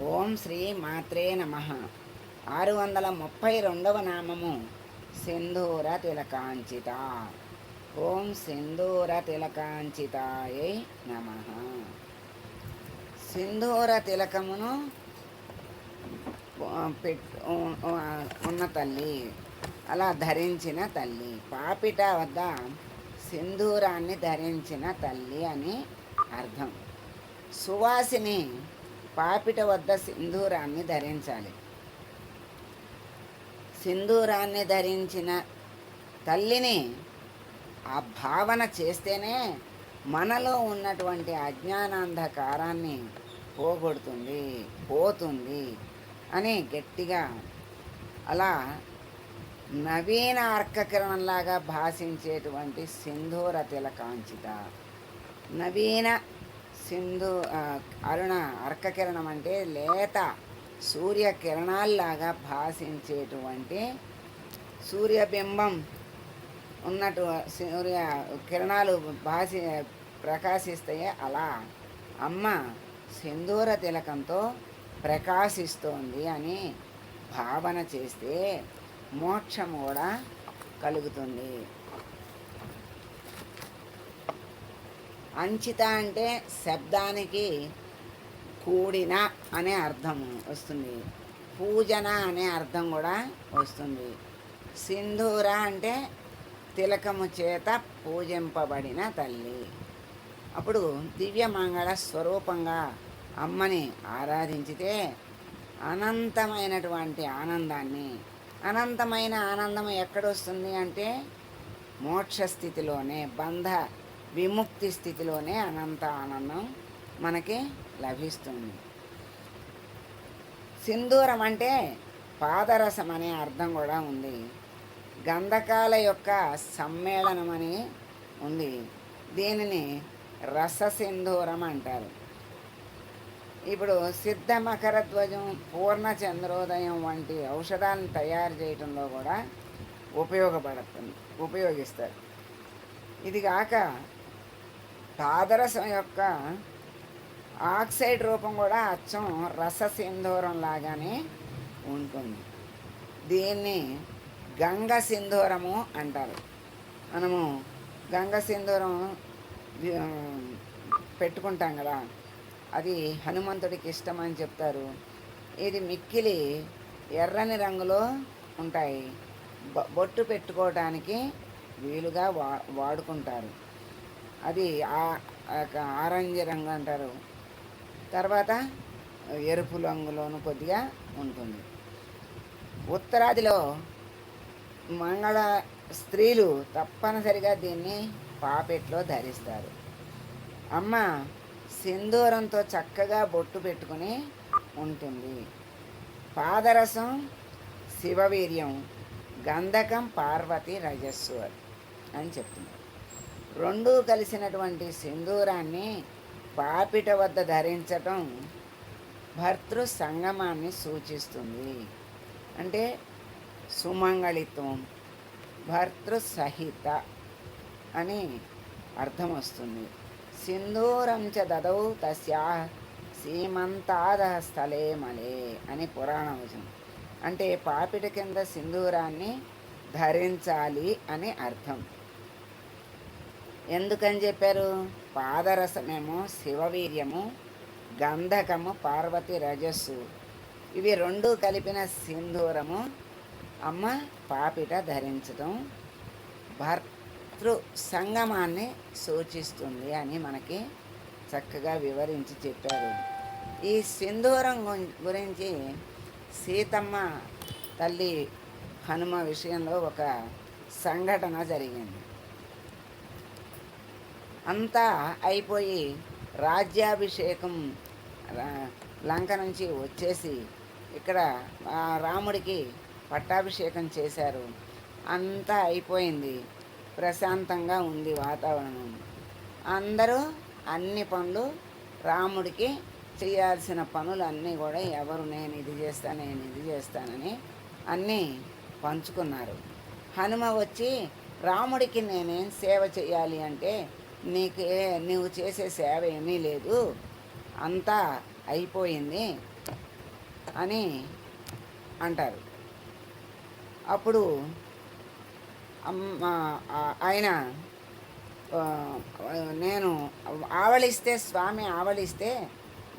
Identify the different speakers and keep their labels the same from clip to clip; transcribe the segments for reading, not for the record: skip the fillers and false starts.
Speaker 1: ఓం శ్రీ మాత్రే నమ. 632వ నామము సింధూర తిలకాంచిత. ఓం సింధూర తిలకాంచితాయై నమ. సింధూర తిలకమును ఉన్న తల్లి, అలా ధరించిన తల్లి, పాపిట వద్ద సింధూరాన్ని ధరించిన తల్లి అని అర్థం. సువాసిని పాపిట వద్ద సింధూరాన్ని ధరించాలి. సింధూరాన్ని ధరించిన తల్లిని ఆ భావన చేస్తేనే మనలో ఉన్నటువంటి అజ్ఞానాంధకారాన్ని పోతుంది అని గట్టిగా, అలా నవీన అర్కకిరణంలాగా భాషించేటువంటి సింధూర తిలకాంచిత. నవీన అరుణ అర్కకిరణం అంటే లేత సూర్యకిరణాల్లాగా భాషించేటువంటి సూర్యబింబం ఉన్నట్టు సూర్య కిరణాలు ప్రకాశిస్తాయి. అలా అమ్మ సింధూర తిలకంతో ప్రకాశిస్తోంది అని భావన చేస్తే మోక్షం కూడా కలుగుతుంది. అంచిత అంటే శబ్దానికి కూడిన అనే అర్థం వస్తుంది, పూజన అనే అర్థం కూడా వస్తుంది. సింధూర అంటే తిలకము చేత పూజింపబడిన తల్లి. అప్పుడు దివ్యమంగళ స్వరూపంగా అమ్మని ఆరాధించితే అనంతమైనటువంటి ఆనందాన్ని, అనంతమైన ఆనందం ఎక్కడొస్తుంది అంటే మోక్షస్థితిలోనే, బంధ విముక్తి స్థితిలోనే అనంత ఆనందం మనకి లభిస్తుంది. సింధూరం అంటే పాదరసం అనే అర్థం కూడా ఉంది. గంధకాల యొక్క సమ్మేళనమని ఉంది. దీనిని రససింధూరం అంటారు. ఇప్పుడు సిద్ధ మకర ధ్వజం, పూర్ణ చంద్రోదయం వంటి ఔషధాలను తయారు చేయడంలో కూడా ఉపయోగిస్తారు. ఇది కాక పాదరసం యొక్క ఆక్సైడ్ రూపం కూడా అచ్చం రససింధూరం లాగానే ఉంటుంది. దీన్ని గంగ సింధూరము అంటారు. మనము గంగ సింధూరం పెట్టుకుంటాం కదా, అది హనుమంతుడికి ఇష్టం అని చెప్తారు. ఇది మిక్కిలి ఎర్రని రంగులో ఉంటాయి. బొట్టు పెట్టుకోవడానికి వీలుగా వాడుకుంటారు. అది ఆరెంజ్ రంగు అంటారు. తర్వాత ఎరుపు రంగులోను కొద్దిగా ఉంటుంది. ఉత్తరాదిలో మంగళ స్త్రీలు తప్పనిసరిగా దీన్ని పాపెట్లో ధరిస్తారు. అమ్మ సింధూరంతో చక్కగా బొట్టు పెట్టుకుని ఉంటుంది. పాదరసం శివవీర్యం, గంధకం పార్వతి రజస్సు అని చెప్తున్నారు. రెండూ కలిసినటువంటి సింధూరాన్ని పాపిట వద్ద ధరించటం భర్తృ సంగమాన్ని సూచిస్తుంది. అంటే సుమంగళిత్వం, భర్తృ సహిత అని అర్థం వస్తుంది. సింధూరం చ దదౌ తస్యా సీమంతాద స్థలే మలే అని పురాణ వచనం. అంటే పాపిట కింద సింధూరాన్ని ధరించాలి అని అర్థం. ఎందుకని చెప్పారు? పాదరసమేమో శివవీర్యము, గంధకము పార్వతి రజస్సు, ఇవి రెండూ కలిపిన సింధూరము అమ్మ పాపిట ధరించడం భర్తృ సంగమాన్ని సూచిస్తుంది అని మనకి చక్కగా వివరించి చెప్పారు. ఈ సింధూరం గురించి సీతమ్మ తల్లి హనుమ విషయంలో ఒక సంఘటన జరిగింది. అంతా అయిపోయి రాజ్యాభిషేకం లంక నుంచి వచ్చేసి ఇక్కడ రాముడికి పట్టాభిషేకం చేశారు. అంతా అయిపోయింది, ప్రశాంతంగా ఉంది వాతావరణం. అందరూ అన్ని పనులు, రాముడికి చేయాల్సిన పనులు అన్నీ కూడా ఎవరు నేను ఇది చేస్తానని అన్నీ పంచుకున్నారు. హనుమ వచ్చి రాముడికి నేనేం సేవ చేయాలి అంటే, నువ్వు చేసే సేవ ఏమీ లేదు, అంతా అయిపోయింది, అని అంటారు. అప్పుడు ఆయన నేను ఆవలిస్తే, స్వామి ఆవలిస్తే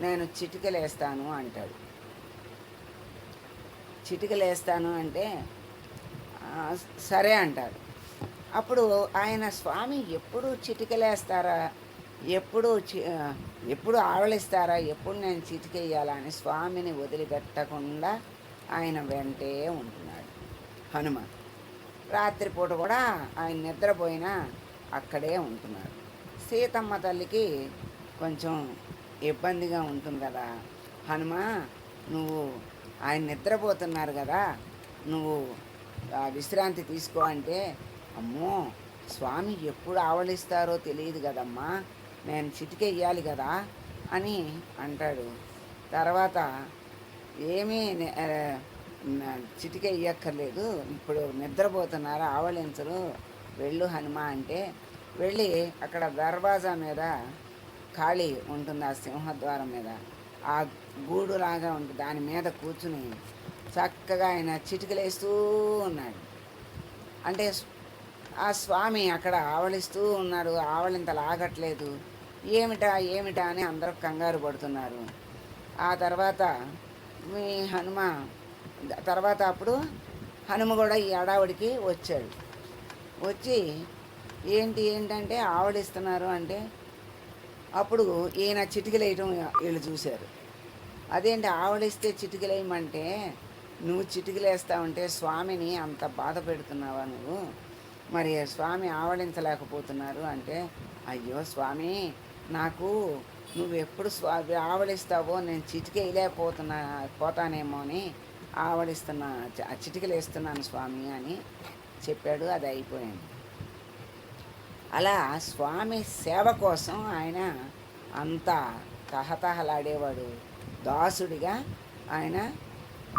Speaker 1: నేను చిటికలేస్తాను అంటాడు. చిటికలేస్తాను అంటే సరే అంటారు. అప్పుడు ఆయన స్వామి ఎప్పుడు చిటికలేస్తారా, ఎప్పుడు ఎప్పుడు ఆవలిస్తారా, ఎప్పుడు నేను చిటికెయ్యాలా అని స్వామిని వదిలిపెట్టకుండా ఆయన వెంటే ఉంటున్నాడు హనుమ. రాత్రిపూట కూడా ఆయన నిద్రపోయినా అక్కడే ఉంటున్నాడు. సీతమ్మ తల్లికి కొంచెం ఇబ్బందిగా ఉంటుంది కదా, హనుమ నువ్వు ఆయన నిద్రపోతున్నారు కదా, నువ్వు విశ్రాంతి తీసుకో అంటే, అమ్మో స్వామి ఎప్పుడు ఆవలిస్తారో తెలియదు కదమ్మా, నేను చిటికెయ్యాలి కదా అని అంటాడు. తర్వాత ఏమీ చిటిక ఇయ్యక్కర్లేదు, ఇప్పుడు నిద్రపోతున్నారు, ఆవలించరు, వెళ్ళు హనుమ అంటే వెళ్ళి అక్కడ దర్వాజా మీద ఖాళీ ఉంటుంది, ఆ సింహద్వారం మీద ఆ గూడులాగా ఉంటుంది, దాని మీద కూర్చుని చక్కగా ఆయన చిటికలేస్తూ ఉన్నాడు. అంటే ఆ స్వామి అక్కడ ఆవలిస్తూ ఉన్నాడు, ఆవలింతలు ఆగట్లేదు. ఏమిటా ఏమిటా అని అందరూ కంగారు పడుతున్నారు. ఆ తర్వాత మీ హనుమ తర్వాత అప్పుడు హనుమ కూడా ఈ అడావుడికి వచ్చాడు. వచ్చి ఏంటంటే ఆవలిస్తున్నారు అంటే, అప్పుడు ఈయన చిటికలేయటం వీళ్ళు చూశారు. అదేంటి ఆవలిస్తే చిటికలేయమంటే, నువ్వు చిటికలేస్తావంటే స్వామిని అంత బాధ పెడుతున్నావా నువ్వు, మరి స్వామి ఆవలించలేకపోతున్నారు అంటే, అయ్యో స్వామి నాకు నువ్వెప్పుడు ఆవలిస్తావో నేను పోతానేమో అని ఆవలిస్తున్నా, చిటికలేస్తున్నాను స్వామి అని చెప్పాడు. అది అయిపోయింది. అలా స్వామి సేవ కోసం ఆయన అంత తహతహలాడేవాడు. దాసుడిగా ఆయన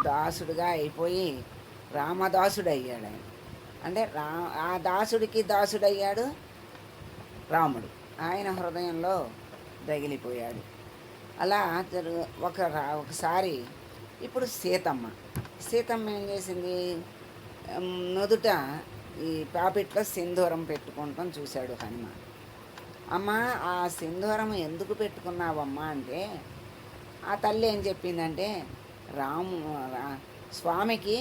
Speaker 1: దాసుడిగా అయిపోయి రామదాసుడు అయ్యాడు ఆయన. అంటే ఆ దాసుడికి దాసుడయ్యాడు రాముడు, ఆయన హృదయంలో రగిలిపోయాడు. అలా ఒకసారి ఇప్పుడు సీతమ్మ ఏం చేసింది, నుదుట ఈ పాపిట్లో సింధూరం పెట్టుకుంటాం చూశాడు హనుమ. అమ్మ ఆ సింధూరం ఎందుకు పెట్టుకున్నావమ్మా అంటే, ఆ తల్లి ఏం చెప్పిందంటే, స్వామికి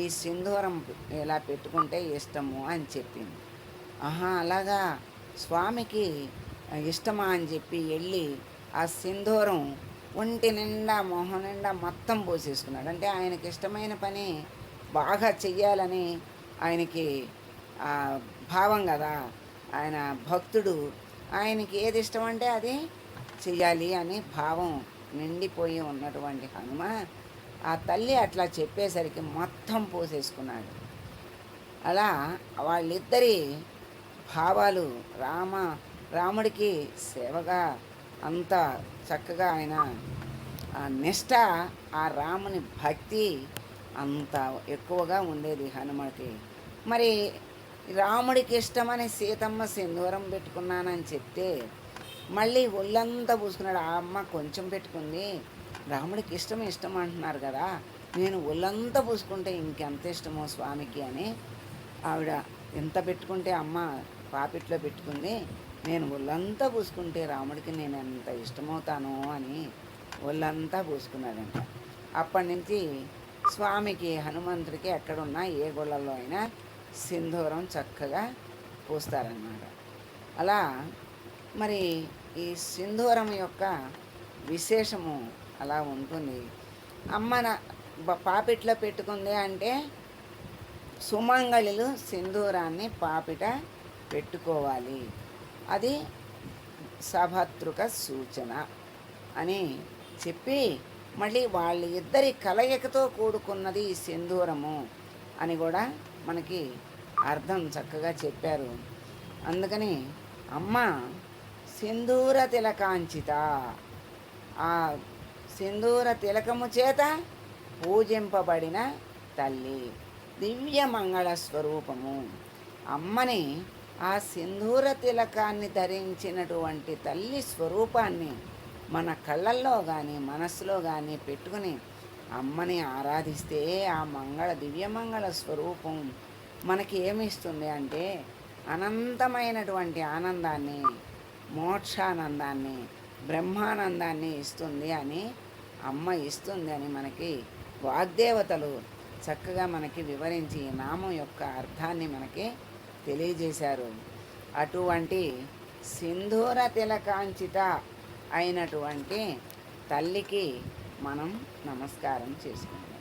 Speaker 1: ఈ సింధూరం ఇలా పెట్టుకుంటే ఇష్టము అని చెప్పింది. ఆహా అలాగా స్వామికి ఇష్టమా అని చెప్పి వెళ్ళి ఆ సింధూరం ఒంటి నిండా మొహం నిండా మొత్తం పోసేసుకున్నాడు. అంటే ఆయనకి ఇష్టమైన పని బాగా చెయ్యాలని ఆయనకి భావం కదా, ఆయన భక్తుడు, ఆయనకి ఏది ఇష్టం అంటే అది చెయ్యాలి అని భావం నిండిపోయి ఉన్నటువంటి హనుమ ఆ తల్లి అట్లా చెప్పేసరికి మొత్తం పోసేసుకున్నాడు. అలా వాళ్ళిద్దరి భావాలు రాముడికి సేవగా అంత చక్కగా ఆయన నిష్ఠ, ఆ రాముని భక్తి అంత ఎక్కువగా ఉండేది హనుమకి. మరి రాముడికి ఇష్టమని సీతమ్మ సింధూరం పెట్టుకున్నానని చెప్తే మళ్ళీ ఒళ్ళంతా పూసుకున్నాడు. ఆ అమ్మ కొంచెం పెట్టుకుంది, రాముడికి ఇష్టం అంటున్నారు కదా, నేను ఒళ్ళంతా పూసుకుంటే ఇంకెంత ఇష్టమో స్వామికి అని ఆవిడ ఎంత పెట్టుకుంటే అమ్మ పాపిట్లో పెట్టుకుంది, నేను ఒళ్ళంతా పూసుకుంటే రాముడికి నేను ఎంత ఇష్టమవుతానో అని ఒళ్ళంతా పూసుకున్నాడంట. అప్పటి నుంచి స్వామికి హనుమంతుడికి ఎక్కడున్నా ఏ గుళ్ళల్లో అయినా సింధూరం చక్కగా పూస్తారన్నమాట. అలా మరి ఈ సింధూరం యొక్క విశేషము అలా ఉంటుంది. అమ్మ పాపిట్లో పెట్టుకుంది అంటే సుమంగళులు సింధూరాన్ని పాపిట పెట్టుకోవాలి, అది సభద్రుక సూచన అని చెప్పి మళ్ళీ వాళ్ళ ఇద్దరి కలయికతో కూడుకున్నది ఈ సింధూరము అని కూడా మనకి అర్థం చక్కగా చెప్పారు. అందుకని అమ్మ సింధూర తిలకాంచిత, ఆ సింధూర తిలకము చేత పూజింపబడిన తల్లి, దివ్య మంగళ స్వరూపము. అమ్మని ఆ సింధూర తిలకాన్ని ధరించినటువంటి తల్లి స్వరూపాన్ని మన కళ్ళల్లో కానీ మనస్సులో కానీ పెట్టుకుని అమ్మని ఆరాధిస్తే ఆ దివ్యమంగళ స్వరూపం మనకి ఏమిస్తుంది అంటే అనంతమైనటువంటి ఆనందాన్ని, మోక్షానందాన్ని, బ్రహ్మానందాన్ని ఇస్తుంది అని, అమ్మ ఇస్తుంది అని మనకి వాగ్దేవతలు చక్కగా మనకి వివరించి ఈ నామం యొక్క అర్థాన్ని మనకి తెలియజేశారు. అటువంటి సింధూర తిలకాంచిత అయినటువంటి తల్లికి మనం నమస్కారం చేసుకుందాం.